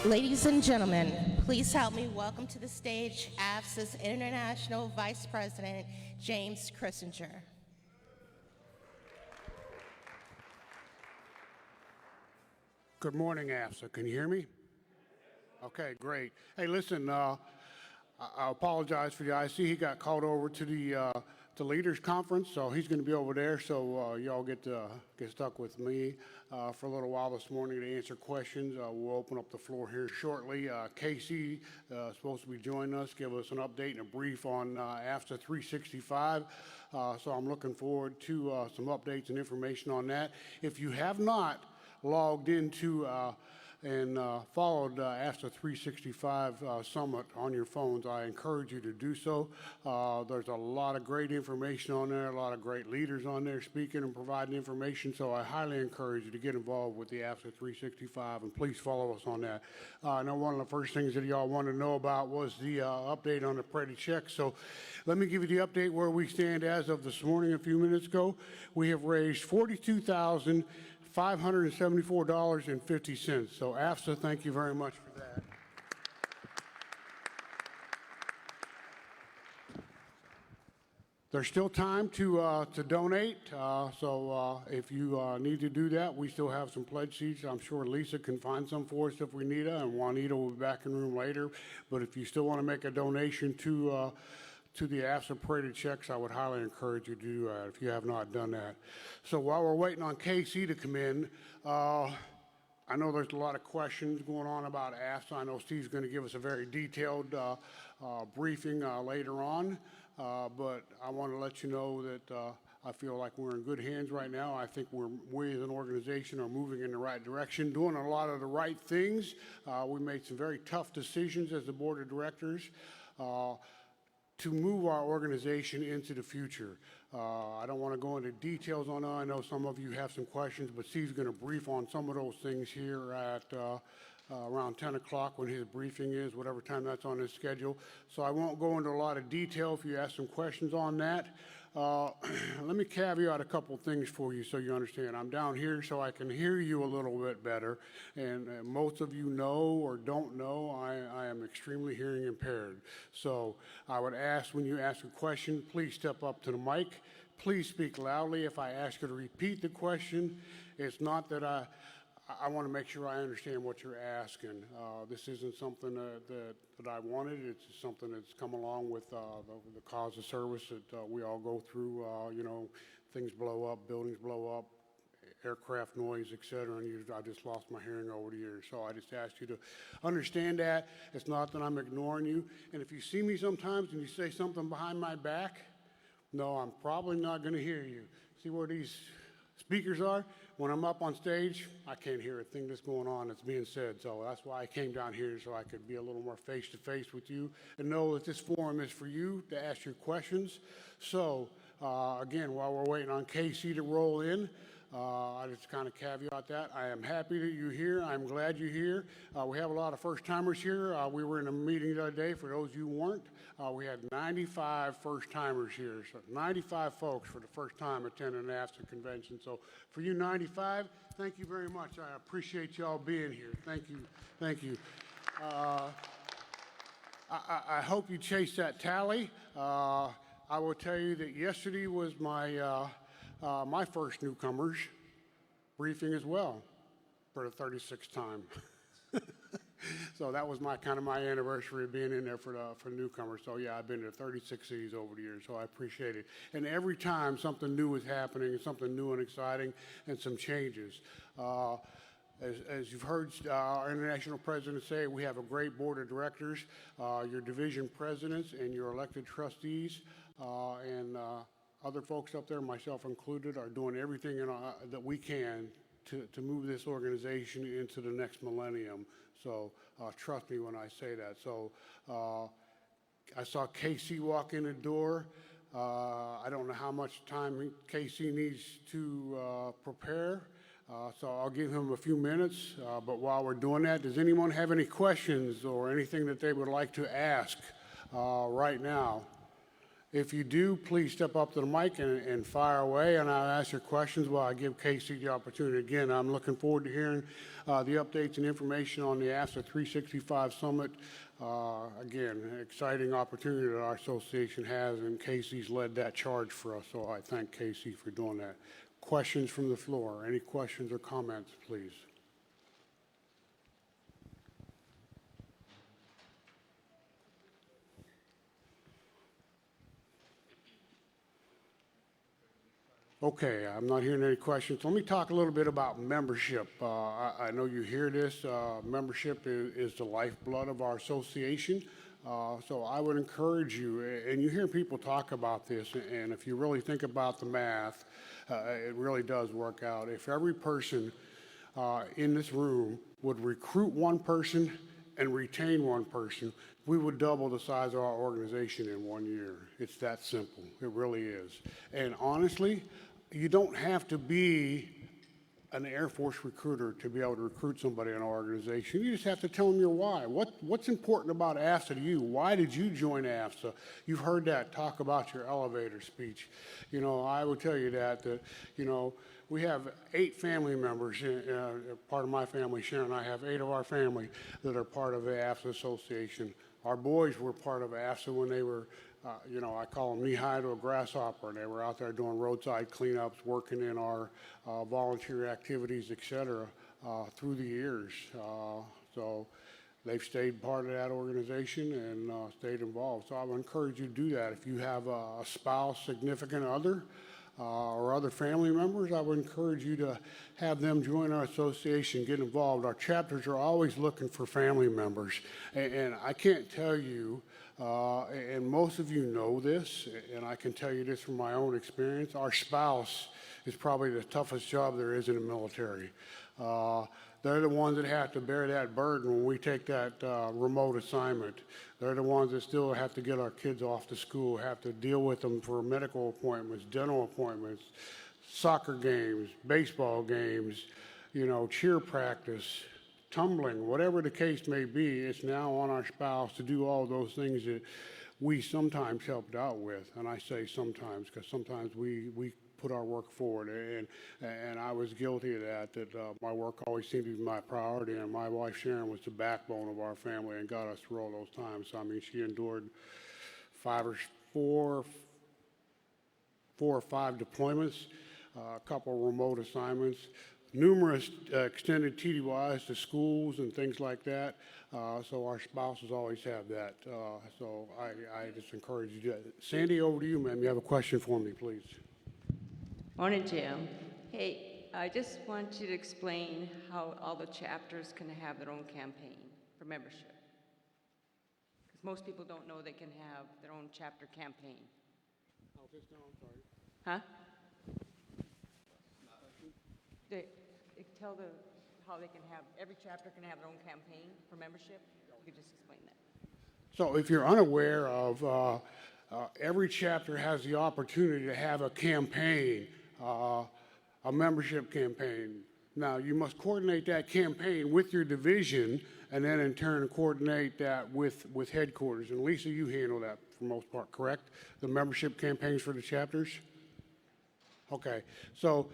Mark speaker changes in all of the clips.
Speaker 1: Ladies and gentlemen, please help me welcome to the stage AFSA's International Vice President, James Christinger.
Speaker 2: Good morning, AFSA. Can you hear me? Okay, great. Hey, listen, I apologize for you. I see he got called over to the leaders conference, so he's going to be over there. So y'all get stuck with me for a little while this morning to answer questions. We'll open up the floor here shortly. Casey is supposed to be joining us, give us an update and a brief on AFSA 365. So I'm looking forward to some updates and information on that. If you have not logged into and followed AFSA 365 Summit on your phones, I encourage you to do so. There's a lot of great information on there, a lot of great leaders on there speaking and providing information, so I highly encourage you to get involved with the AFSA 365, and please follow us on that. I know one of the first things that y'all want to know about was the update on the Pretty Check, so let me give you the update where we stand as of this morning a few minutes ago. We have raised $42,574.50. So AFSA, thank you very much for that. There's still time to donate, so if you need to do that, we still have some pledge sheets. I'm sure Lisa can find some for us if we need it, and Juanita will be back in the room later. But if you still want to make a donation to the AFSA Parade checks, I would highly encourage you to do that if you have not done that. So while we're waiting on KC to come in, I know there's a lot of questions going on about AFSA. I know Steve's going to give us a very detailed briefing later on, but I want to let you know that I feel like we're in good hands right now. I think we as an organization are moving in the right direction, doing a lot of the right things. We made some very tough decisions as the board of directors to move our organization into the future. I don't want to go into details on that. I know some of you have some questions, but Steve's going to brief on some of those things here at around 10 o'clock when his briefing is, whatever time that's on his schedule. So I won't go into a lot of detail if you ask some questions on that. Let me caveat a couple things for you so you understand. I'm down here so I can hear you a little bit better, and most of you know or don't know I am extremely hearing impaired. So I would ask when you ask a question, please step up to the mic. Please speak loudly. If I ask you to repeat the question, it's not that I want to make sure I understand what you're asking. This isn't something that I wanted. It's something that's come along with the cause of service that we all go through. You know, things blow up, buildings blow up, aircraft noise, etc. And I just lost my hearing over the years. So I just ask you to understand that. It's not that I'm ignoring you. And if you see me sometimes and you say something behind my back, no, I'm probably not going to hear you. See where these speakers are? When I'm up on stage, I can't hear a thing that's going on that's being said. So that's why I came down here, so I could be a little more face-to-face with you and know that this forum is for you to ask your questions. So again, while we're waiting on KC to roll in, I just kind of caveat that. I am happy that you're here. I'm glad you're here. We have a lot of first-timers here. We were in a meeting the other day. For those of you who weren't, we had 95 first-timers here. So 95 folks for the first time attending an AFSA convention. So for you 95, thank you very much. I appreciate y'all being here. Thank you. Thank you. I hope you chase that tally. I will tell you that yesterday was my first newcomers briefing as well for the 36th time. So that was my anniversary of being in there for newcomers. So yeah, I've been to 36 cities over the years, so I appreciate it. And every time something new is happening, something new and exciting, and some changes. As you've heard our international president say, we have a great board of directors, your division presidents and your elected trustees, and other folks up there, myself included, are doing everything that we can to move this organization into the next millennium. So trust me when I say that. So I saw KC walk in the door. I don't know how much time KC needs to prepare. So I'll give him a few minutes. But while we're doing that, does anyone have any questions or anything that they would like to ask right now? If you do, please step up to the mic and fire away, and I'll ask your questions while I give Casey the opportunity. Again, I'm looking forward to hearing the updates and information on the AFSA 365 Summit. Again, an exciting opportunity that our association has, and Casey's led that charge for us, so I thank Casey for doing that. Questions from the floor? Any questions or comments, please? Okay, I'm not hearing any questions. Let me talk a little bit about membership. I know you hear this. Membership is the lifeblood of our association. So I would encourage you, and you hear people talk about this, and if you really think about the math, it really does work out. If every person in this room would recruit one person and retain one person, we would double the size of our organization in 1 year. It's that simple. It really is. And honestly, you don't have to be an Air Force recruiter to be able to recruit somebody in our organization. You just have to tell them your why. What's important about AFSA to you? Why did you join AFSA? You've heard that talk about your elevator speech. You know, I would tell you that you know, we have 8 family members, part of my family, Sharon and I have 8 of our family that are part of the AFSA Association. Our boys were part of AFSA when they were, you know, I call them knee-high to a grasshopper, and they were out there doing roadside cleanups, working in our volunteer activities, et cetera, through the years. So they've stayed part of that organization and stayed involved. So I would encourage you to do that. If you have a spouse, significant other, or other family members, I would encourage you to have them join our association, get involved. Our chapters are always looking for family members. And I can't tell you, and most of you know this, and I can tell you this from my own experience, our spouse is probably the toughest job there is in the military. They're the ones that have to bear that burden when we take that remote assignment. They're the ones that still have to get our kids off to school, have to deal with them for medical appointments, dental appointments, soccer games, baseball games, you know, cheer practice, tumbling, whatever the case may be. It's now on our spouse to do all those things that we sometimes helped out with. And I say sometimes because sometimes we put our work forward, and I was guilty of that my work always seemed to be my priority, and my wife Sharon was the backbone of our family and got us through all those times. So, I mean, she endured 4 or 5 deployments, a couple remote assignments, numerous extended TDYs to schools and things like that. So our spouses always have that. So I just encourage you to do that. Sandy, over to you, ma'am. You have a question for me, please.
Speaker 3: Morning, Jim. Hey, I just want you to explain how all the chapters can have their own campaign for membership. Because most people don't know they can have their own chapter campaign.
Speaker 2: Oh, just no, I'm sorry.
Speaker 3: Huh? Tell how they can have, every chapter can have their own campaign for membership? You could just explain that.
Speaker 2: So if you're unaware of, every chapter has the opportunity to have a campaign, a membership campaign. Now, you must coordinate that campaign with your division and then in turn coordinate that with headquarters. And Lisa, you handle that for the most part, correct? The membership campaigns for the chapters? Okay, so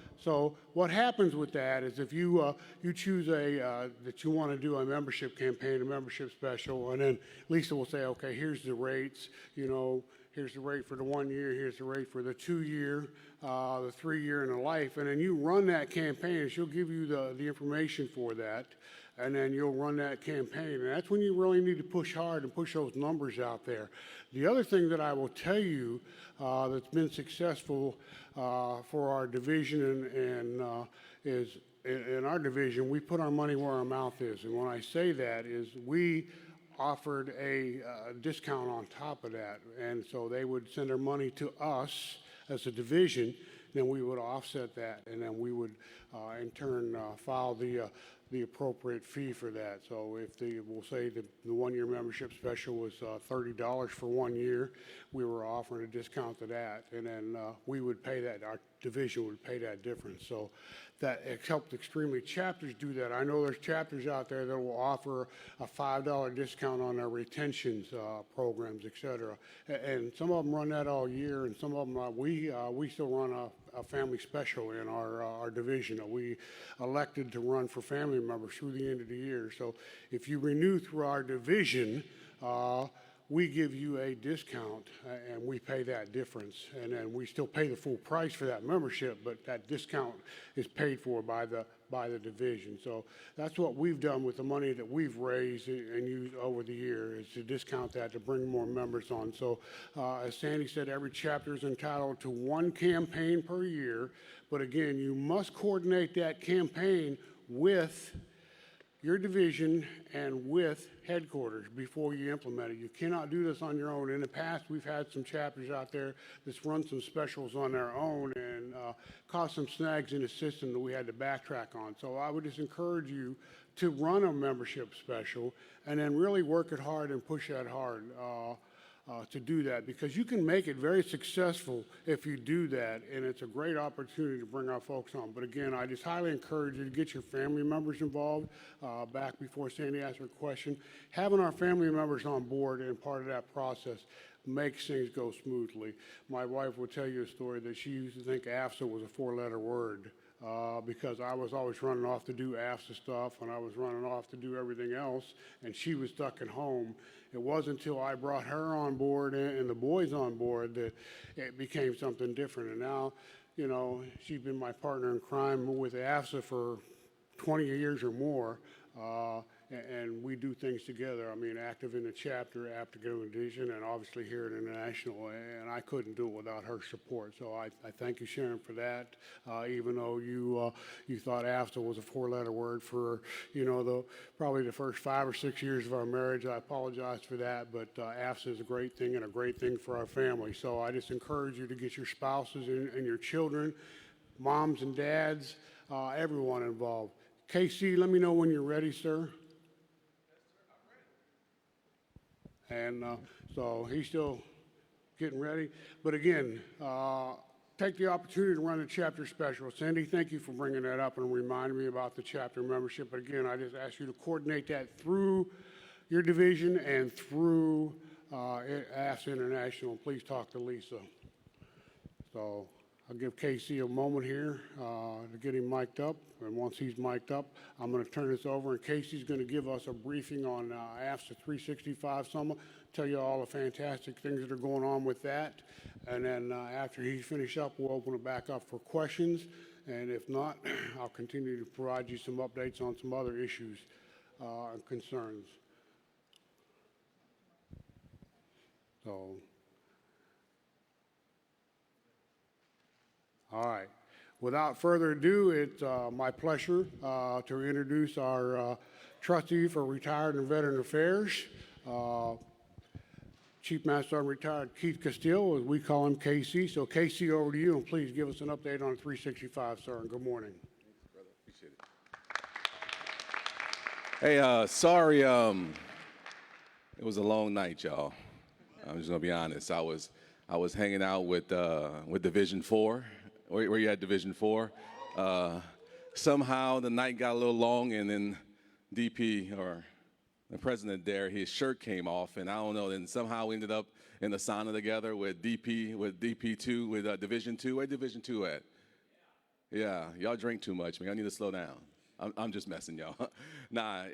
Speaker 2: what happens with that is if you choose that you want to do a membership campaign, a membership special, and then Lisa will say, okay, here's the rates, you know, here's the rate for the 1 year, here's the rate for the 2 year, the 3 year, and the life, and then you run that campaign, and she'll give you the information for that, and then you'll run that campaign, and that's when you really need to push hard and push those numbers out there. The other thing that I will tell you that's been successful for our division and is in our division, we put our money where our mouth is, and when I say that is we offered a discount on top of that, and so they would send their money to us as a division, then we would offset that, and then we would in turn file the appropriate fee for that. So if we'll say the 1-year membership special was $30 for 1 year, we were offering a discount to that, and then we would pay that, our division would pay that difference. So that it helped extremely. Chapters do that. I know there's chapters out there that will offer a $5 discount on their retentions programs, et cetera. And some of them run that all year, and some of them, we still run a family special in our division. We elected to run for family members through the end of the year. So if you renew through our division, we give you a discount, and we pay that difference. And then we still pay the full price for that membership, but that discount is paid for by the division. So that's what we've done with the money that we've raised and used over the year, is to discount that to bring more members on. So as Sandy said, every chapter is entitled to 1 campaign per year. But again, you must coordinate that campaign with your division and with headquarters before you implement it. You cannot do this on your own. In the past, we've had some chapters out there that's run some specials on their own and caused some snags in the system that we had to backtrack on. So I would just encourage you to run a membership special and then really work it hard and push that hard to do that, because you can make it very successful if you do that, and it's a great opportunity to bring our folks on. But again, I just highly encourage you to get your family members involved. Back before Sandy asked her question, having our family members on board and part of that process makes things go smoothly. My wife will tell you a story that she used to think AFSA was a 4-letter word. Because I was always running off to do AFSA stuff, and I was running off to do everything else, and she was stuck at home. It wasn't until I brought her on board and the boys on board that it became something different. And now, you know, she's been my partner in crime with AFSA for 20 years or more. And we do things together. I mean, active in the chapter, active in the division, and obviously here at International. And I couldn't do it without her support. So I thank you, Sharon, for that. Even though you thought AFSA was a 4-letter word for, you know, probably the first 5 or 6 years of our marriage, I apologize for that. But AFSA is a great thing and a great thing for our family. So I just encourage you to get your spouses and your children, moms and dads, everyone involved. KC, let me know when you're ready, sir. And so he's still getting ready. But again, take the opportunity to run the chapter special. Sandy, thank you for bringing that up and reminding me about the chapter membership. But again, I just ask you to coordinate that through your division and through AFSA International. Please talk to Lisa. So I'll give Casey a moment here to get him mic'd up. And once he's mic'd up, I'm going to turn this over. And Casey's going to give us a briefing on AFSA 365 Summit, tell you all the fantastic things that are going on with that. And then after he's finished up, we'll open it back up for questions. And if not, I'll continue to provide you some updates on some other issues and concerns. So, all right. Without further ado, it's my pleasure to introduce our trustee for Retired and Veteran Affairs, Chief Master Sergeant Retired Keith Castile, as we call him, KC. So, KC, over to you, and please give us an update on 365, sir, and good morning.
Speaker 4: Thanks, brother. Appreciate it. Hey, sorry, it was a long night, y'all. I'm just gonna be honest. I was hanging out with Division 4. Where you at, Division 4? Somehow the night got a little long, and then DP, or the president there, his shirt came off, and I don't know. Then somehow we ended up in the sauna together with DP2, with Division 2. Where Division 2 at? Yeah, y'all drink too much, man. I need to slow down. I'm just messing, y'all. Nah.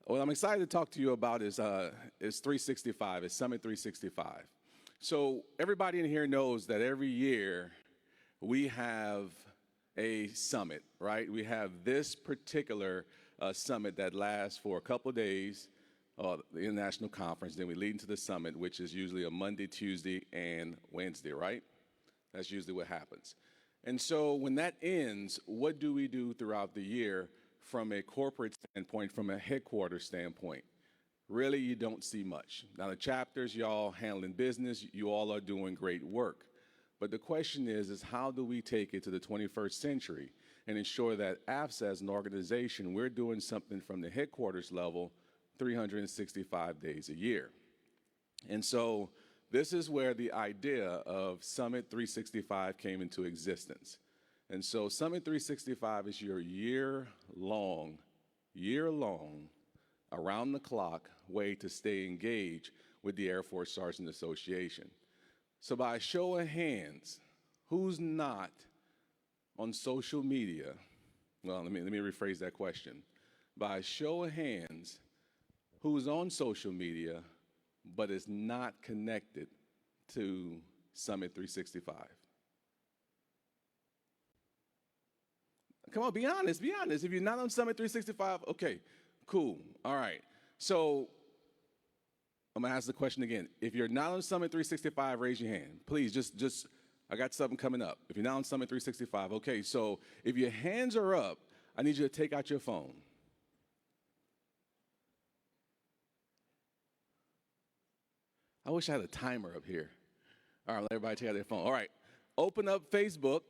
Speaker 4: What I'm excited to talk to you about is 365. It's Summit 365. So everybody in here knows that every year we have a summit, right? We have this particular summit that lasts for a couple of days, the international conference. Then we lead into the summit, which is usually a Monday, Tuesday, and Wednesday, right? That's usually what happens. And so when that ends, what do we do throughout the year from a corporate standpoint, from a headquarters standpoint? Really, you don't see much. Now, the chapters, y'all handling business, you all are doing great work. But the question is how do we take it to the 21st century? and ensure that AFSA as an organization, we're doing something from the headquarters level 365 days a year. And so this is where the idea of Summit 365 came into existence. And so Summit 365 is your year-long, around-the-clock way to stay engaged with the Air Force Sergeant Association. So by a show of hands, who's not on social media? Well, let me rephrase that question. By a show of hands, who's on social media but is not connected to Summit 365? Come on, be honest, be honest. If you're not on Summit 365, okay, cool, all right. So I'm gonna ask the question again. If you're not on Summit 365, raise your hand. Please, just, I got something coming up. If you're not on Summit 365, okay, so if your hands are up, I need you to take out your phone. I wish I had a timer up here. All right, let everybody take out their phone. All right, open up Facebook.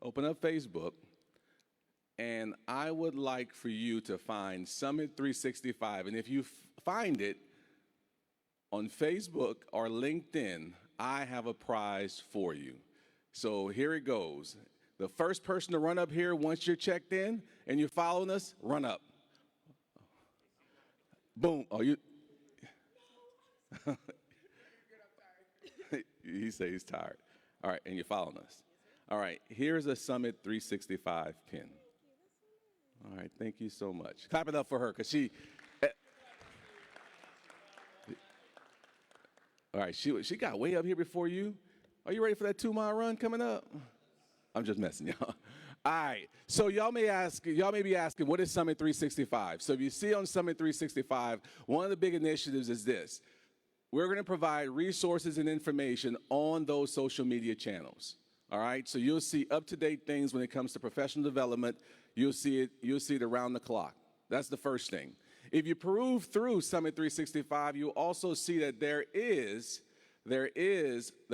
Speaker 4: Open up Facebook, and I would like for you to find Summit 365. And if you find it on Facebook or LinkedIn, I have a prize for you. So here it goes. The first person to run up here once you're checked in and you're following us, run up. Boom. Oh, you. He says he's tired. All right, and you're following us. All right, here's a Summit 365 pin. All right, thank you so much. Clap it up for her, because she. All right, she got way up here before you. Are you ready for that 2-mile run coming up? I'm just messing, y'all. All right, so y'all may be asking, what is Summit 365? So if you see on Summit 365, one of the big initiatives is this. We're going to provide resources and information on those social media channels. All right, so you'll see up-to-date things when it comes to professional development. You'll see it around the clock. That's the first thing. If you peruse through Summit 365, you'll also see that there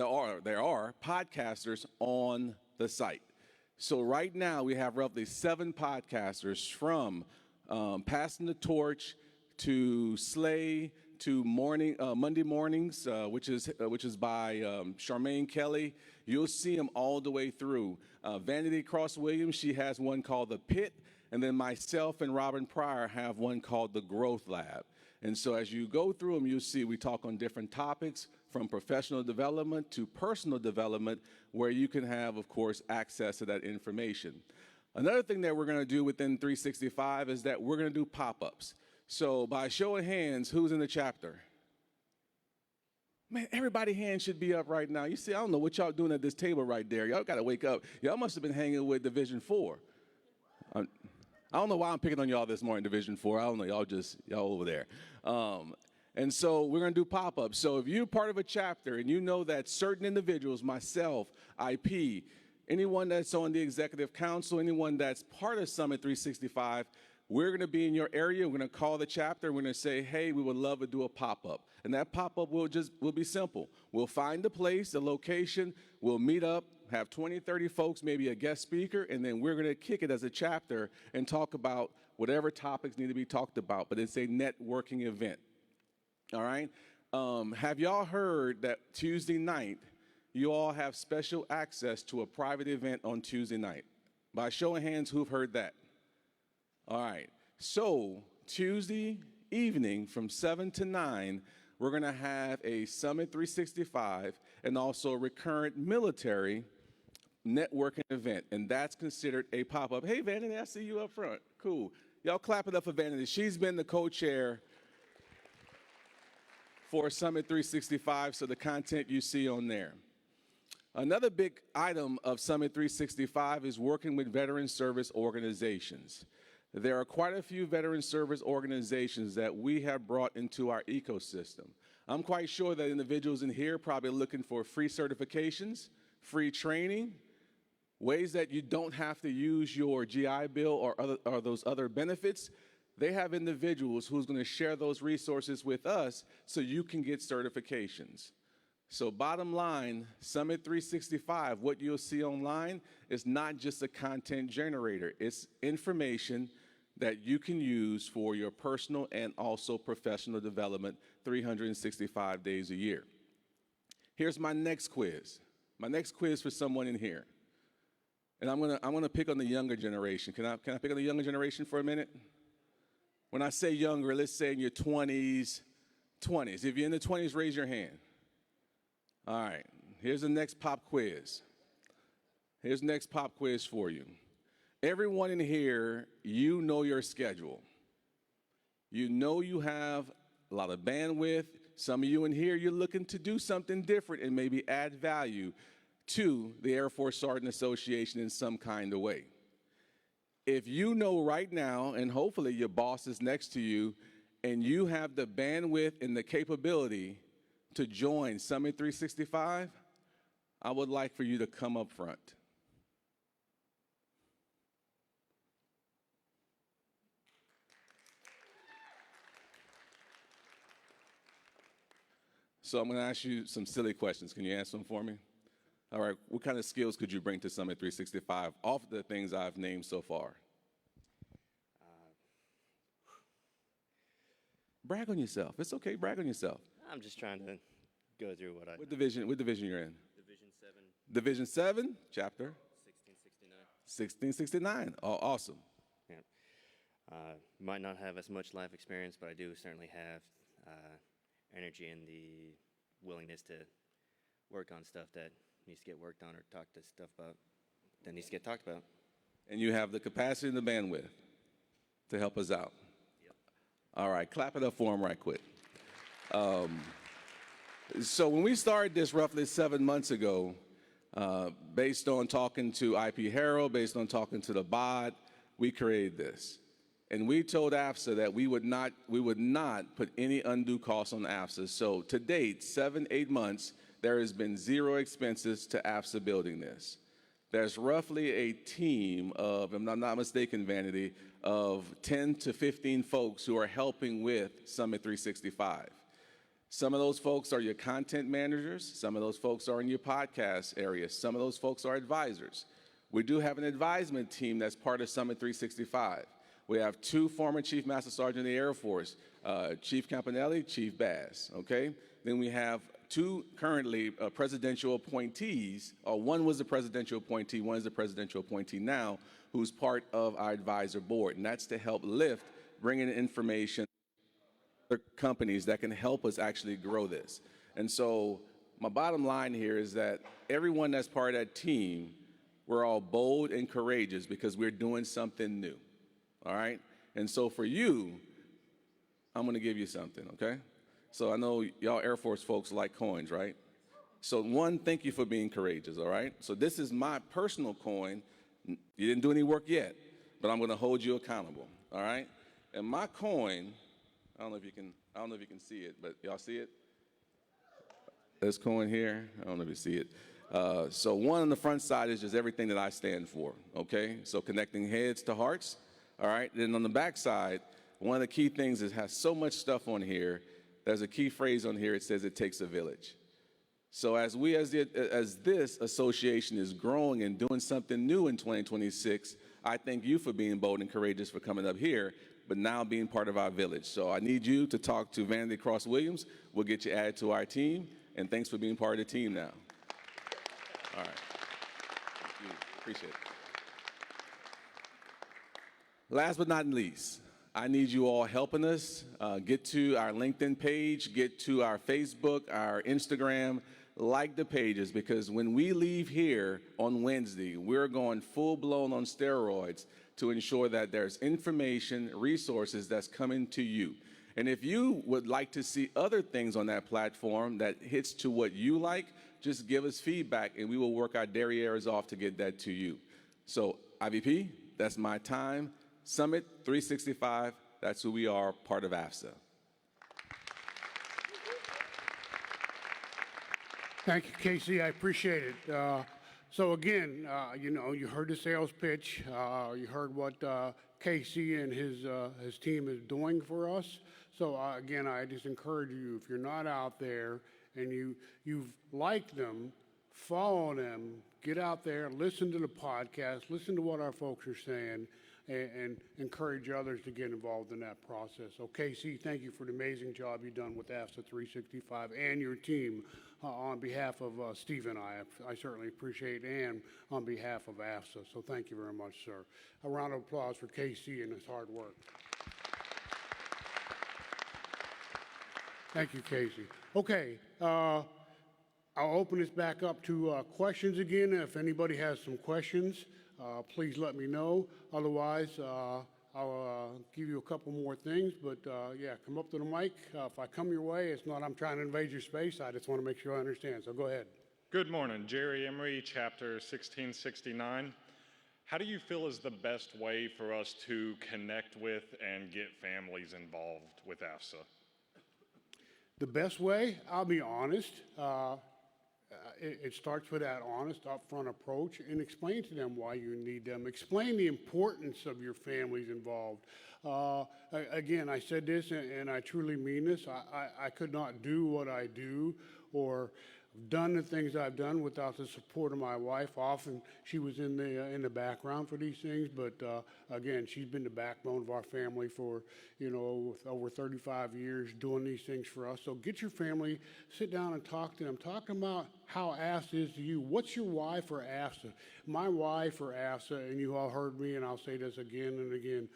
Speaker 4: are podcasters on the site. So right now we have roughly 7 podcasters from Passing the Torch to Slay to Monday Mornings, which is by Charmaine Kelly. You'll see them all the way through. Vanity Cross Williams, she has one called The Pit, and then myself and Robin Pryor have one called The Growth Lab. And so as you go through them, you'll see we talk on different topics from professional development to personal development, where you can have, of course, access to that information. Another thing that we're going to do within 365 is that we're going to do pop-ups. So by show of hands, who's in the chapter? Man, everybody's hand should be up right now. You see, I don't know what y'all doing at this table right there. Y'all got to wake up. Y'all must have been hanging with Division 4. I don't know why I'm picking on y'all this morning, Division 4. I don't know. Y'all over there. And so we're going to do pop-ups. So if you're part of a chapter and you know that certain individuals, myself, IP, anyone that's on the executive council, anyone that's part of Summit 365, we're going to be in your area. We're going to call the chapter. We're going to say, hey, we would love to do a pop-up. And that pop-up will be simple. We'll find the place, the location. We'll meet up, have 20, 30 folks, maybe a guest speaker, and then we're going to kick it as a chapter and talk about whatever topics need to be talked about. But it's a networking event. All right? Have y'all heard that Tuesday night, you all have special access to a private event on Tuesday night? By show of hands, who've heard that? All right, so Tuesday evening from 7 to 9, we're going to have a Summit 365 and also a recurrent military networking event, and that's considered a pop-up. Hey, Vanity, I see you up front. Cool. Y'all clap it up for Vanity. She's been the co-chair for Summit 365, so the content you see on there. Another big item of Summit 365 is working with veteran service organizations. There are quite a few veteran service organizations that we have brought into our ecosystem. I'm quite sure that individuals in here are probably looking for free certifications, free training, ways that you don't have to use your GI Bill or those other benefits. They have individuals who's going to share those resources with us so you can get certifications. So bottom line, Summit 365, what you'll see online is not just a content generator. It's information that you can use for your personal and also professional development 365 days a year. Here's my next quiz. My next quiz for someone in here. And I'm gonna pick on the younger generation. Can I pick on the younger generation for a minute? When I say younger, let's say in your 20s. If you're in the 20s, raise your hand. All right, here's the next pop quiz. Here's the next pop quiz for you. Everyone in here, you know your schedule. You know you have a lot of bandwidth. Some of you in here, you're looking to do something different and maybe add value to the Air Force Sergeant Association in some kind of way. If you know right now, and hopefully your boss is next to you, and you have the bandwidth and the capability to join Summit 365, I would like for you to come up front. So I'm going to ask you some silly questions. Can you answer them for me? All right, what kind of skills could you bring to Summit 365 off the things I've named so far? Brag on yourself. It's okay, brag on yourself.
Speaker 5: I'm just trying to go through what I...
Speaker 4: What division you're in?
Speaker 5: Division 7.
Speaker 4: Division 7, chapter?
Speaker 5: 1669.
Speaker 4: 1669. Oh, awesome.
Speaker 5: Yeah. Might not have as much life experience, but I do certainly have energy and the willingness to work on stuff that needs to get worked on or talk to stuff about that needs to get talked about.
Speaker 4: And you have the capacity and the bandwidth to help us out.
Speaker 5: Yep.
Speaker 4: All right, clap it up for him right quick. So when we started this roughly 7 months ago, based on talking to IP Herald, based on talking to the BOD, we created this. And we told AFSA that we would not put any undue costs on AFSA. So to date, 7-8 months, there has been zero expenses to AFSA building this. There's roughly a team of, if I'm not mistaken, Vanity, of 10 to 15 folks who are helping with Summit 365. Some of those folks are your content managers. Some of those folks are in your podcast area. Some of those folks are advisors. We do have an advisement team that's part of Summit 365. We have 2 former Chief Master Sergeant of the Air Force, Chief Campanelli, Chief Bass, okay? Then we have 2 currently presidential appointees, or one was the presidential appointee, one is the presidential appointee now, who's part of our advisor board, and that's to help lift, bring in information to companies that can help us actually grow this. And so my bottom line here is that everyone that's part of that team, we're all bold and courageous because we're doing something new, all right? And so for you, I'm gonna give you something, okay? So I know y'all Air Force folks like coins, right? So one, thank you for being courageous, all right? So this is my personal coin. You didn't do any work yet, but I'm gonna hold you accountable, all right? And my coin, I don't know if you can see it, but y'all see it? This coin here, I don't know if you see it. So one on the front side is just everything that I stand for, okay? So connecting heads to hearts, all right? Then on the back side, one of the key things is it has so much stuff on here. There's a key phrase on here. It says it takes a village. So as this association is growing and doing something new in 2026, I thank you for being bold and courageous for coming up here, but now being part of our village. So I need you to talk to Vanity Cross Williams. We'll get you added to our team, and thanks for being part of the team now. All right. Thank you. Appreciate it. Last but not least, I need you all helping us get to our LinkedIn page, get to our Facebook, our Instagram, like the pages, because when we leave here on Wednesday, we're going full-blown on steroids to ensure that there's information, resources that's coming to you. And if you would like to see other things on that platform that hits to what you like, just give us feedback and we will work our derrieres off to get that to you. So IVP, that's my time. Summit 365, that's who we are, part of AFSA.
Speaker 2: Thank you, Casey. I appreciate it. So again, you heard the sales pitch. You heard what Casey and his team is doing for us. So again, I just encourage you, if you're not out there and you've liked them, follow them, get out there, listen to the podcast, listen to what our folks are saying, and encourage others to get involved in that process. So, Casey, thank you for the amazing job you've done with AFSA 365 and your team. On behalf of Steve and I certainly appreciate it, and on behalf of AFSA. So thank you very much, sir. A round of applause for Casey and his hard work. Thank you, Casey. Okay, I'll open this back up to questions again. If anybody has some questions, please let me know. Otherwise, I'll give you a couple more things, but yeah, come up to the mic. If I come your way, it's not I'm trying to invade your space. I just want to make sure I understand. So go ahead.
Speaker 6: Good morning. Jerry Emery, Chapter 1669. How do you feel is the best way for us to connect with and get families involved with AFSA?
Speaker 2: The best way, I'll be honest, it starts with that honest, upfront approach, and explain to them why you need them. Explain the importance of your families involved. Again, I said this, and I truly mean this. I could not do what I do or done the things I've done without the support of my wife. Often she was in the background for these things, but again, she's been the backbone of our family for over 35 years doing these things for us. So get your family, sit down and talk to them. Talk about how AFSA is to you. What's your why for AFSA? My why for AFSA, and you all heard me, and I'll say this again and again.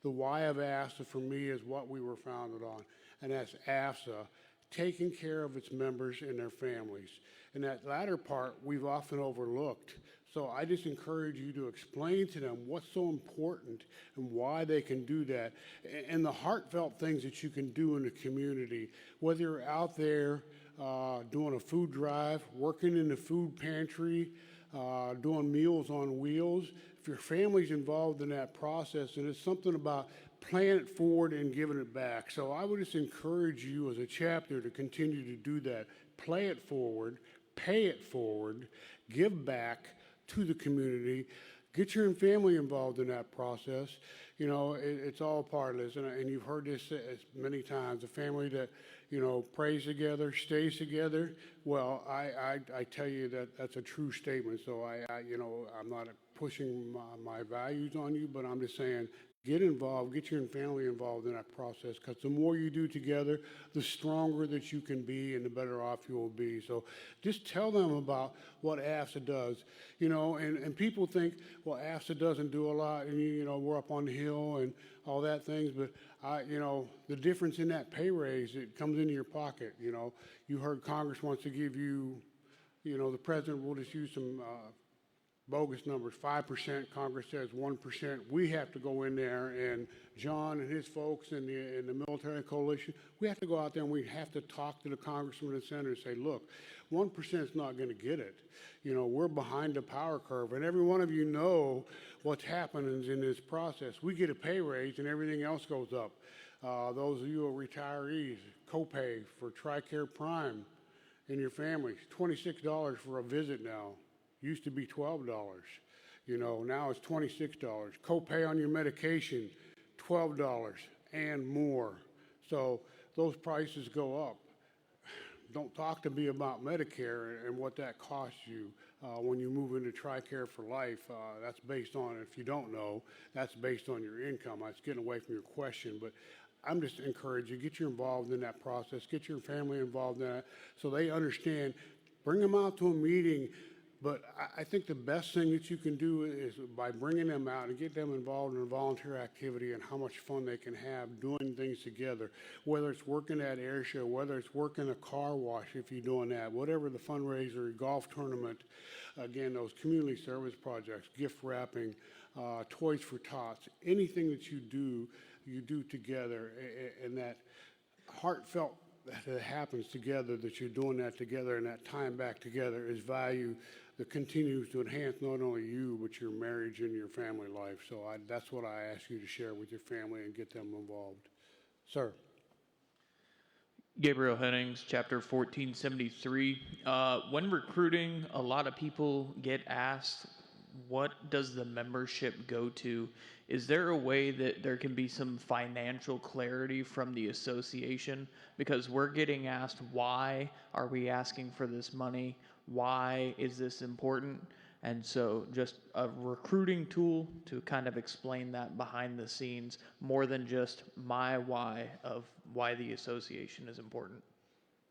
Speaker 2: The why of AFSA for me is what we were founded on, and that's AFSA taking care of its members and their families. And that latter part we've often overlooked. So I just encourage you to explain to them what's so important and why they can do that, and the heartfelt things that you can do in the community, whether you're out there doing a food drive, working in the food pantry, doing Meals on Wheels. If your family's involved in that process, and it's something about playing it forward and giving it back. So I would just encourage you as a chapter to continue to do that. Play it forward, pay it forward, give back to the community, get your family involved in that process. It's all part of this, and you've heard this many times. A family that, prays together, stays together. Well, I tell you that's a true statement. So I'm not pushing my values on you, but I'm just saying, get involved, get your family involved in that process, because the more you do together, the stronger that you can be and the better off you will be. So just tell them about what AFSA does, and people think, well, AFSA doesn't do a lot, and, we're up on the hill and all that things, but the difference in that pay raise, it comes into your pocket. You heard Congress wants to give you, the president will just use some bogus numbers, 5%, Congress says 1%. We have to go in there, and John and his folks in the military coalition, we have to go out there and we have to talk to the congressman and senator and say, look, 1% is not going to get it. We're behind the power curve, and every one of you know what's happening in this process. We get a pay raise and everything else goes up. Those of you who are retirees, copay for TRICARE Prime in your families, $26 for a visit now. Used to be $12, now it's $26. Copay on your medication, $12 and more. So those prices go up. Don't talk to me about Medicare and what that costs you when you move into TRICARE for life. That's based on, if you don't know, that's based on your income. That's getting away from your question, but I'm just encouraging you, get you involved in that process, get your family involved in that so they understand. Bring them out to a meeting. But I think the best thing that you can do is by bringing them out and get them involved in a volunteer activity and how much fun they can have doing things together, whether it's working at air show, whether it's working a car wash if you're doing that, whatever the fundraiser, golf tournament, again, those community service projects, gift wrapping, Toys for Tots, anything that you do together, and that heartfelt that happens together, that you're doing that together, and that time back together is value that continues to enhance not only you, but your marriage and your family life. So that's what I ask you to share with your family and get them involved. Sir.
Speaker 7: Gabriel Hennings, Chapter 1473. When recruiting, a lot of people get asked, what does the membership go to? Is there a way that there can be some financial clarity from the association? Because we're getting asked, why are we asking for this money? Why is this important? And so just a recruiting tool to kind of explain that behind the scenes more than just my why of why the association is important.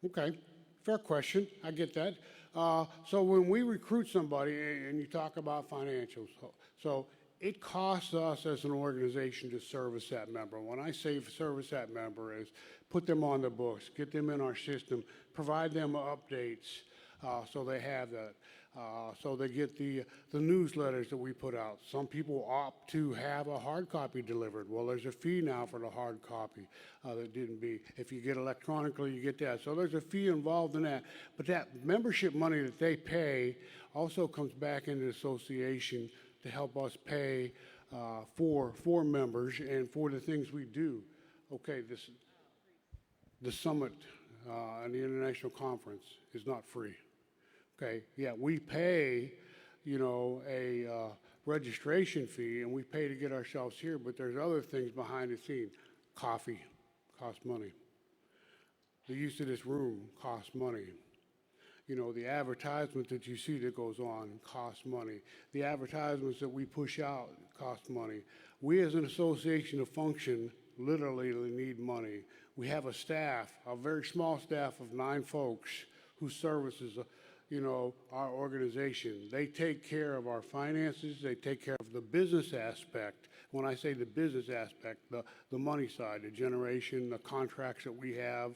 Speaker 2: Okay, fair question. I get that. So when we recruit somebody and you talk about financials, so it costs us as an organization to service that member. When I say service that member is put them on the books, get them in our system, provide them updates so they have that. So they get the newsletters that we put out. Some people opt to have a hard copy delivered. Well, there's a fee now for the hard copy that didn't be. If you get electronically, you get that. So there's a fee involved in that. But that membership money that they pay also comes back into the association to help us pay for members and for the things we do. Okay, the summit and the international conference is not free. Okay, yeah, we pay, you know, a registration fee and we pay to get ourselves here, but there's other things behind the scene. Coffee costs money. The use of this room costs money. You know, the advertisement that you see that goes on costs money. The advertisements that we push out cost money. We as an association to function literally need money. We have a staff, a very small staff of 9 folks who services you know, our organization. They take care of our finances. They take care of the business aspect. When I say the business aspect, the money side, the generation, the contracts that we have,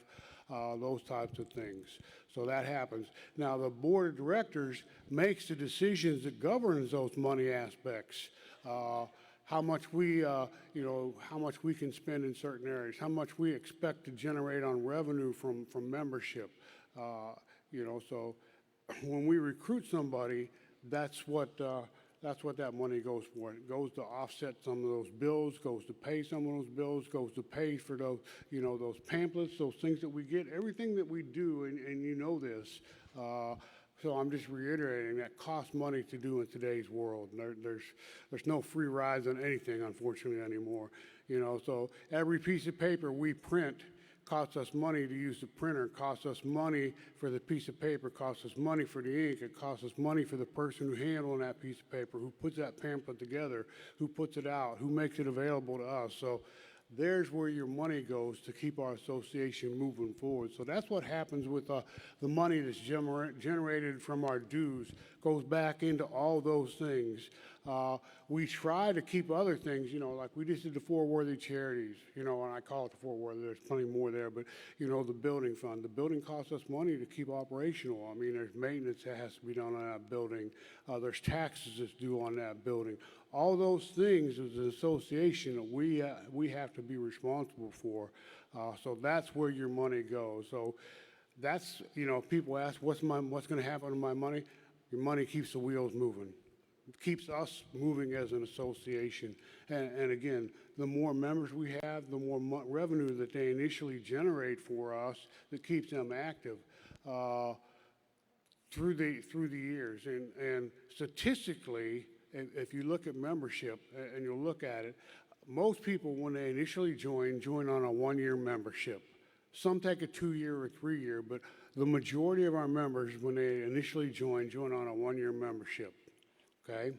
Speaker 2: those types of things. So that happens. Now, the board of directors makes the decisions that governs those money aspects. How much we, you know, how much we can spend in certain areas, how much we expect to generate on revenue from membership. You know, so when we recruit somebody, that's what that money goes for. It goes to offset some of those bills, goes to pay some of those bills, goes to pay for those, you know, those pamphlets, those things that we get, everything that we do, and you know this. So I'm just reiterating that costs money to do in today's world. There's no free rides on anything, unfortunately, anymore. You know, so every piece of paper we print costs us money to use the printer, costs us money for the piece of paper, costs us money for the ink, it costs us money for the person who handles that piece of paper, who puts that pamphlet together, who puts it out, who makes it available to us. So there's where your money goes to keep our association moving forward. So that's what happens with the money that's generated from our dues, goes back into all those things. We try to keep other things, you know, like we just did the 4 worthy charities, you know, and I call it the 4 worthy, there's plenty more there, but, you know, the building fund. The building costs us money to keep operational. I mean, there's maintenance that has to be done on that building. There's taxes that's due on that building. All those things as an association that we have to be responsible for. So that's where your money goes. So that's, you know, people ask, what's going to happen to my money? Your money keeps the wheels moving. It keeps us moving as an association. And again, the more members we have, the more revenue that they initially generate for us that keeps them active through the years. And statistically, if you look at membership and you'll look at it, most people, when they initially join on a 1-year membership. Some take a 2-year or 3-year, but the majority of our members, when they initially join on a 1-year membership. Okay?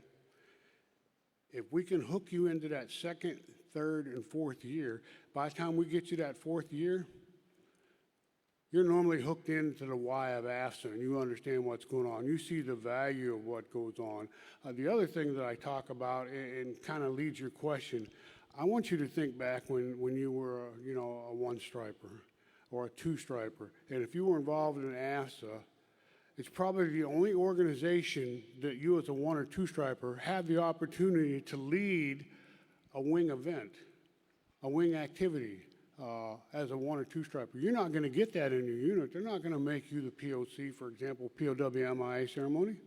Speaker 2: If we can hook you into that 2nd, 3rd, and 4th year, by the time we get you that 4th year, you're normally hooked into the why of AFSA and you understand what's going on. You see the value of what goes on. The other thing that I talk about and kind of leads your question, I want you to think back when you were, you know, a 1-striper or a 2-striper. And if you were involved in AFSA, it's probably the only organization that you as a 1 or 2-striper had the opportunity to lead a wing event, a wing activity as a 1 or 2-striper. You're not going to get that in your unit. They're not going to make you the POC, for example, POWMIA ceremony,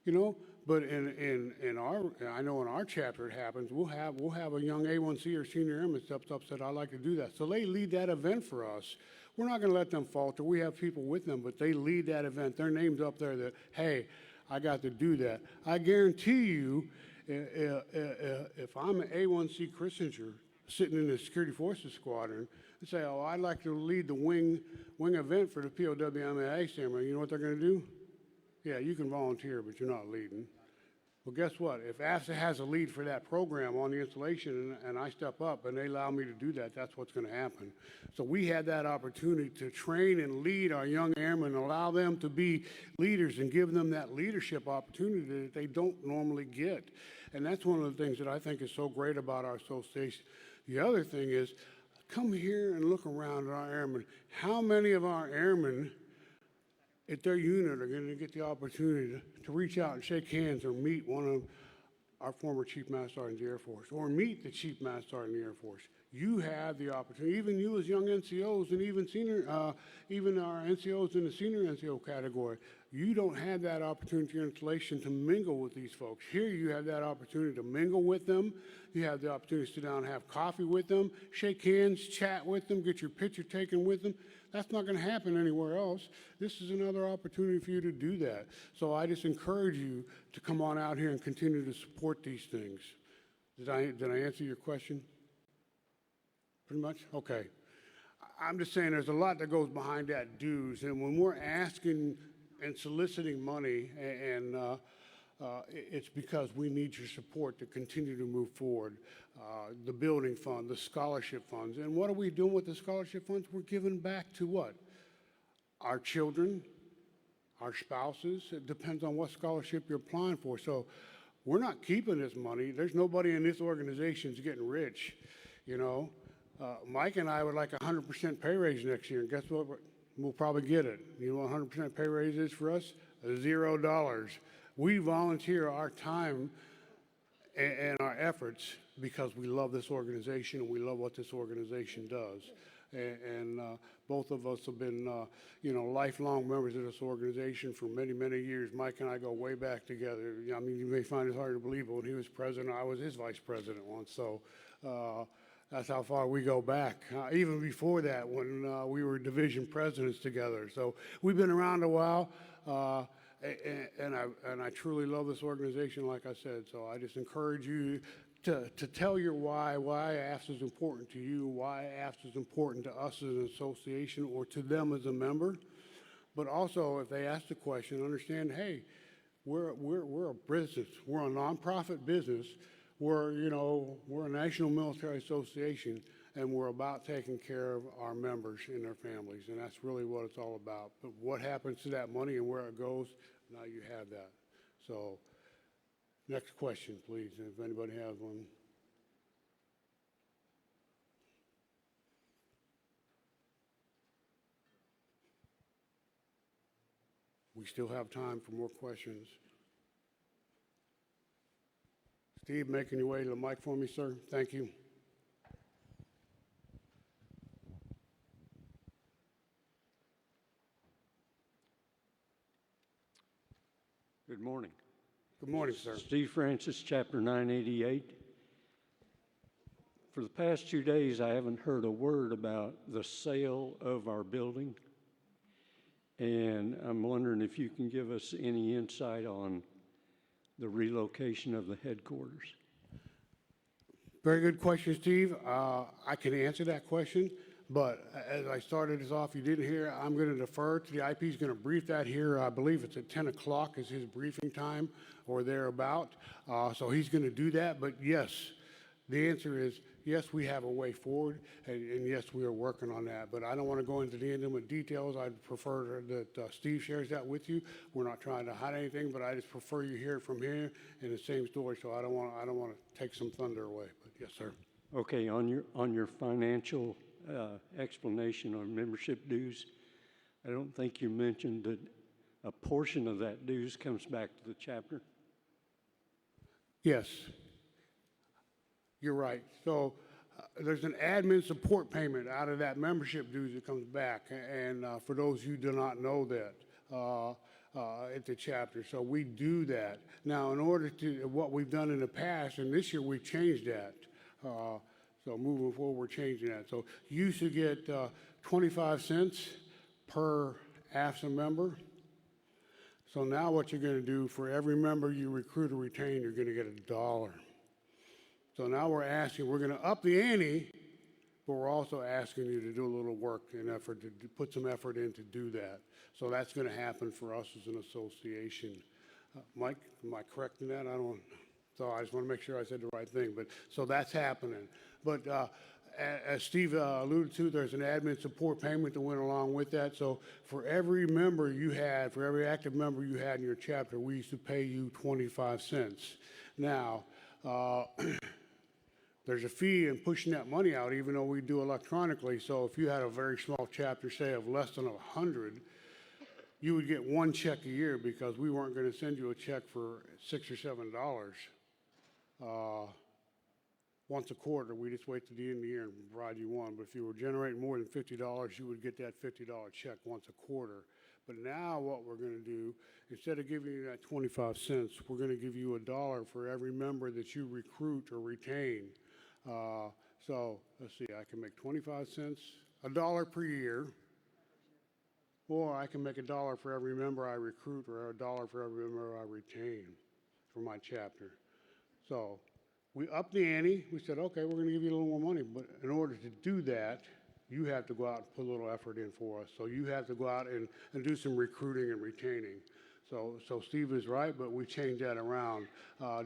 Speaker 2: you know. But in our, I know in our chapter it happens. We'll have a young A1C or senior airman steps up and said, I'd like to do that. So they lead that event for us. We're not going to let them falter. We have people with them, but they lead that event. Their name's up there that, hey, I got to do that. I guarantee you, if I'm an A1C Christianer sitting in the Security Forces Squadron and say, oh, I'd like to lead the wing event for the POWMIA ceremony, you know what they're going to do? Yeah, you can volunteer, but you're not leading. Well, guess what? If AFSA has a lead for that program on the installation and I step up and they allow me to do that, that's what's going to happen. So we had that opportunity to train and lead our young airmen, allow them to be leaders and give them that leadership opportunity that they don't normally get. And that's one of the things that I think is so great about our association. The other thing is, come here and look around at our airmen. How many of our airmen at their unit are going to get the opportunity to reach out and shake hands or meet one of our former Chief Master Sergeants of the Air Force or meet the Chief Master Sergeant of the Air Force? You have the opportunity, even you as young NCOs and even senior, even our NCOs in the senior NCO category, you don't have that opportunity in installation to mingle with these folks. Here you have that opportunity to mingle with them. You have the opportunity to sit down and have coffee with them, shake hands, chat with them, get your picture taken with them. That's not going to happen anywhere else. This is another opportunity for you to do that. So I just encourage you to come on out here and continue to support these things. Did I answer your question? Pretty much? Okay. I'm just saying there's a lot that goes behind that dues. And when we're asking and soliciting money, and it's because we need your support to continue to move forward. The building fund, the scholarship funds. And what are we doing with the scholarship funds? We're giving back to what? Our children, our spouses. It depends on what scholarship you're applying for. So we're not keeping this money. There's nobody in this organization that's getting rich, you know. Mike and I would like 100% pay raise next year, and guess what? We'll probably get it. You know what 100% pay raise is for us? $0. We volunteer our time and our efforts because we love this organization and we love what this organization does. And both of us have been, you know, lifelong members of this organization for many, many years. Mike and I go way back together. I mean, you may find it hard to believe, but when he was president, I was his vice president once. So that's how far we go back. Even before that, when we were division presidents together. So we've been around a while. And I truly love this organization, like I said. So I just encourage you to tell your why AFSA is important to you, why AFSA is important to us as an association or to them as a member. But also, if they ask the question, understand, hey, we're a business. We're a nonprofit business. We're a national military association, and we're about taking care of our members and their families, and that's really what it's all about. But what happens to that money and where it goes, now you have that. So next question, please, if anybody has one. We still have time for more questions. Steve, making your way to the mic for me, sir. Thank you.
Speaker 8: Good morning.
Speaker 2: Good morning, sir.
Speaker 8: Steve Francis, Chapter 988. For the past 2 days, I haven't heard a word about the sale of our building. And I'm wondering if you can give us any insight on the relocation of the headquarters.
Speaker 2: Very good question, Steve. I can answer that question, but as I started this off, you didn't hear, I'm going to defer to the IP. He's going to brief that here. I believe it's at 10 o'clock is his briefing time or thereabout. So he's going to do that. But yes, the answer is yes, we have a way forward, and yes, we are working on that. But I don't want to go into the intimate details. I'd prefer that Steve shares that with you. We're not trying to hide anything, but I just prefer you hear it from here in the same story. So I don't want to take some thunder away. But yes, sir.
Speaker 8: Okay, on your financial explanation on membership dues, I don't think you mentioned that a portion of that dues comes back to the chapter.
Speaker 2: Yes. You're right. So there's an admin support payment out of that membership dues that comes back. And for those who do not know that at the chapter, so we do that. Now, in order to what we've done in the past, and this year we've changed that. So moving forward, we're changing that. So you used to get 25 cents per AFSA member. So now what you're gonna do, for every member you recruit or retain, you're gonna get $1. So now we're gonna up the ante, but we're also asking you to do a little work and effort, to put some effort in to do that. So that's gonna happen for us as an association. Mike, am I correct in that? So I just wanna make sure I said the right thing, but, so that's happening. But, as Steve alluded to, there's an admin support payment that went along with that. So for every member you had, for every active member you had in your chapter, we used to pay you 25 cents. Now, there's a fee in pushing that money out, even though we do electronically. So if you had a very small chapter, say of less than 100, you would get one check a year, because we weren't going to send you a check for $6 or $7 once a quarter. We just wait to the end of the year and provide you one. But if you were generating more than $50, you would get that $50 check once a quarter. But now what we're going to do, instead of giving you that 25 cents, we're going to give you $1 for every member that you recruit or retain. So let's see, I can make 25 cents, $1 per year, or I can make $1 for every member I recruit, or $1 for every member I retain for my chapter. So we upped the ante. We said, okay, we're going to give you a little more money, but in order to do that, you have to go out and put a little effort in for us. So you have to go out and do some recruiting and retaining. So Steve is right, but we changed that around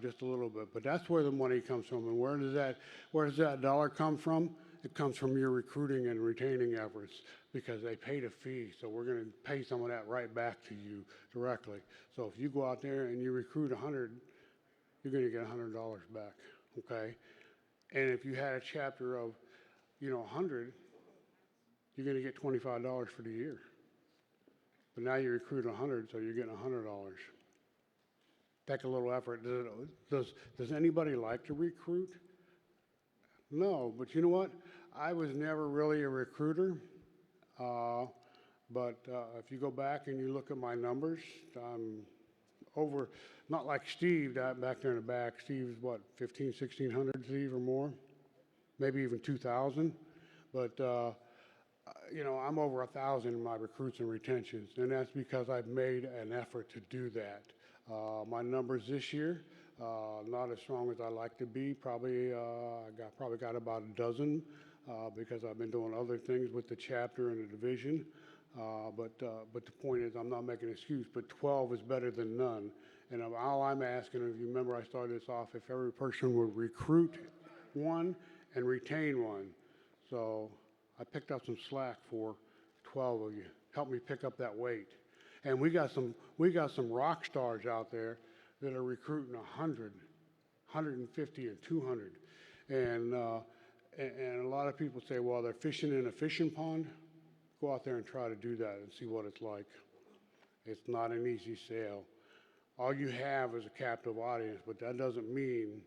Speaker 2: just a little bit. But that's where the money comes from. And where does that dollar come from? It comes from your recruiting and retaining efforts, because they paid a fee. So we're going to pay some of that right back to you directly. So if you go out there and you recruit 100, you're going to get $100 back, okay? And if you had a chapter of, 100, you're going to get $25 for the year. But now you recruit 100, so you're getting $100. Take a little effort. Does anybody like to recruit? No, but you know what? I was never really a recruiter. But if you go back and you look at my numbers, over, not like Steve back there in the back. Steve's what, 1,600, Steve, or more? Maybe even 2,000. But, I'm over 1,000 in my recruits and retentions, and that's because I've made an effort to do that. My numbers this year, not as strong as I like to be. Probably got about a dozen because I've been doing other things with the chapter and the division. But the point is, I'm not making an excuse, but 12 is better than none. And all I'm asking, if you remember I started this off, if every person would recruit one and retain one. So I picked up some slack for 12 of you. Help me pick up that weight. And we got some rock stars out there that are recruiting 100, 150, and 200. And a lot of people say, well, they're fishing in a fishing pond. Go out there and try to do that and see what it's like. It's not an easy sale. All you have is a captive audience, but that doesn't mean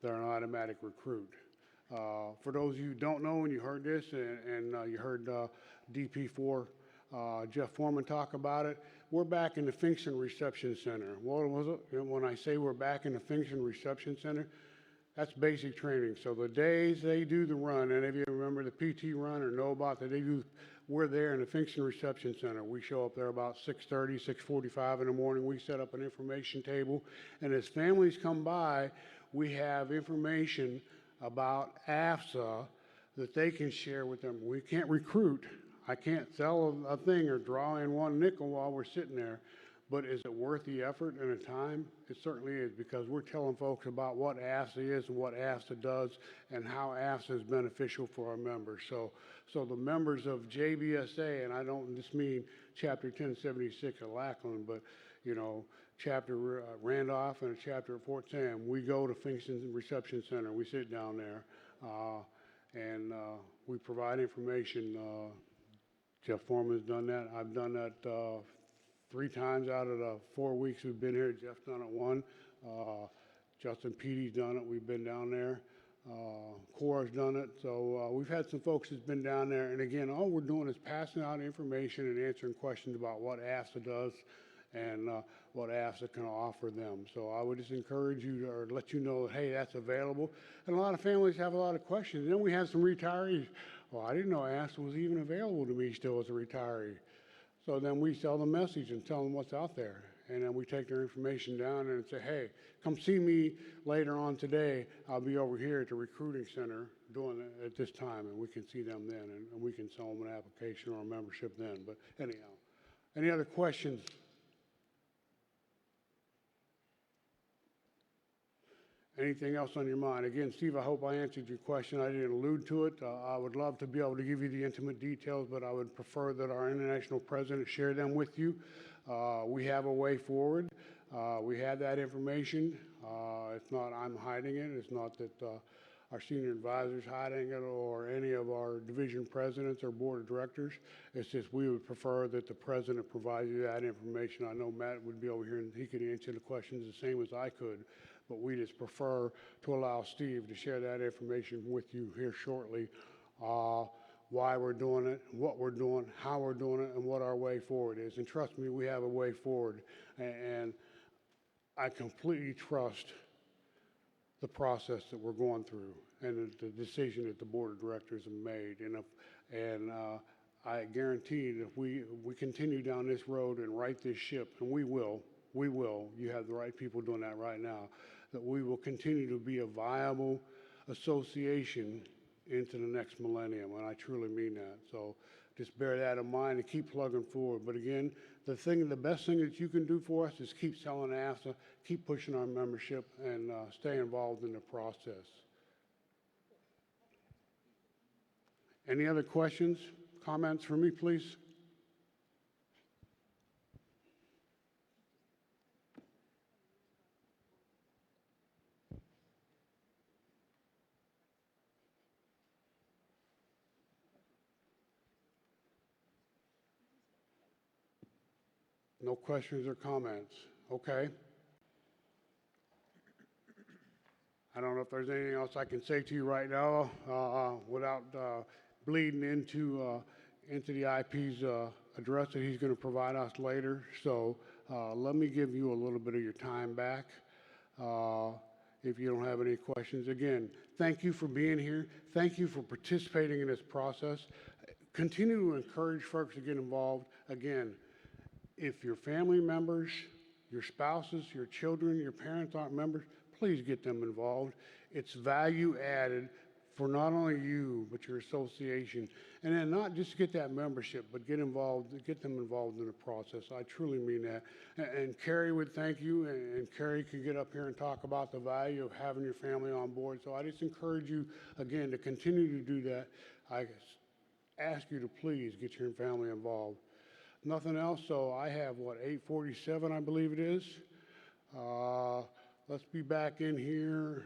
Speaker 2: they're an automatic recruit. For those of you who don't know, and you heard this, and you heard DP4, Jeff Foreman talk about it, we're back in the Function Reception Center. What was it? When I say we're back in the Function Reception Center, that's basic training. So the days they do the run, any of you remember the PT run or know about that, we're there in the Function Reception Center. We show up there about 6:30, 6:45 in the morning. We set up an information table, and as families come by, we have information about AFSA that they can share with them. We can't recruit. I can't sell a thing or draw in one nickel while we're sitting there. But is it worth the effort and the time? It certainly is, because we're telling folks about what AFSA is and what AFSA does and how AFSA is beneficial for our members. So the members of JBSA, and I don't just mean Chapter 1076 at Lackland, but Chapter Randolph and a chapter at Fort Sam, we go to Function Reception Center. We sit down there and we provide information. Jeff Foreman's done that. I've done that 3 times out of the 4 weeks we've been here. Jeff's done it 1. Justin Petey's done it. We've been down there. Cora's done it. So we've had some folks that's been down there. And again, all we're doing is passing out information and answering questions about what AFSA does and what AFSA can offer them. So I would just encourage you to, or let you know, hey, that's available. And a lot of families have a lot of questions. And then we have some retirees. Well, I didn't know AFSA was even available to me still as a retiree. So then we sell the message and tell them what's out there. And then we take their information down and say, hey, come see me later on today. I'll be over here at the recruiting center doing it at this time, and we can see them then, and we can sell them an application or a membership then. But anyhow, any other questions? Anything else on your mind? Again, Steve, I hope I answered your question. I didn't allude to it. I would love to be able to give you the intimate details, but I would prefer that our international president share them with you. We have a way forward. We have that information. It's not I'm hiding it. It's not that our senior advisor's hiding it or any of our division presidents or board of directors. It's just we would prefer that the president provide you that information. I know Matt would be over here and he could answer the questions the same as I could, but we just prefer to allow Steve to share that information with you here shortly. Why we're doing it, what we're doing, how we're doing it, and what our way forward is. And trust me, we have a way forward. And I completely trust the process that we're going through and the decision that the board of directors have made. And I guarantee that if we continue down this road and right this ship, and we will, you have the right people doing that right now, that we will continue to be a viable association into the next millennium, and I truly mean that. So just bear that in mind and keep plugging forward. But again, the best thing that you can do for us is keep selling AFSA, keep pushing our membership, and stay involved in the process. Any other questions, comments for me, please? No questions or comments? Okay. I don't know if there's anything else I can say to you right now without bleeding into the IP's address that he's going to provide us later. So let me give you a little bit of your time back if you don't have any questions. Again, thank you for being here. Thank you for participating in this process. Continue to encourage folks to get involved. Again, if your family members, your spouses, your children, your parents aren't members, please get them involved. It's value added for not only you, but your association. And then not just get that membership, but get them involved in the process. I truly mean that. And Carrie would thank you, and Carrie could get up here and talk about the value of having your family on board. So I just encourage you, again, to continue to do that. I ask you to please get your family involved. Nothing else, so I have, 8:47, I believe it is. Let's be back in here.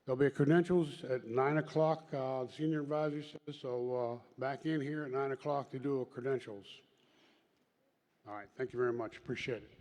Speaker 2: There'll be credentials at 9 o'clock, the senior advisor says, so back in here at 9 o'clock to do a credentials. All right, thank you very much, appreciate it.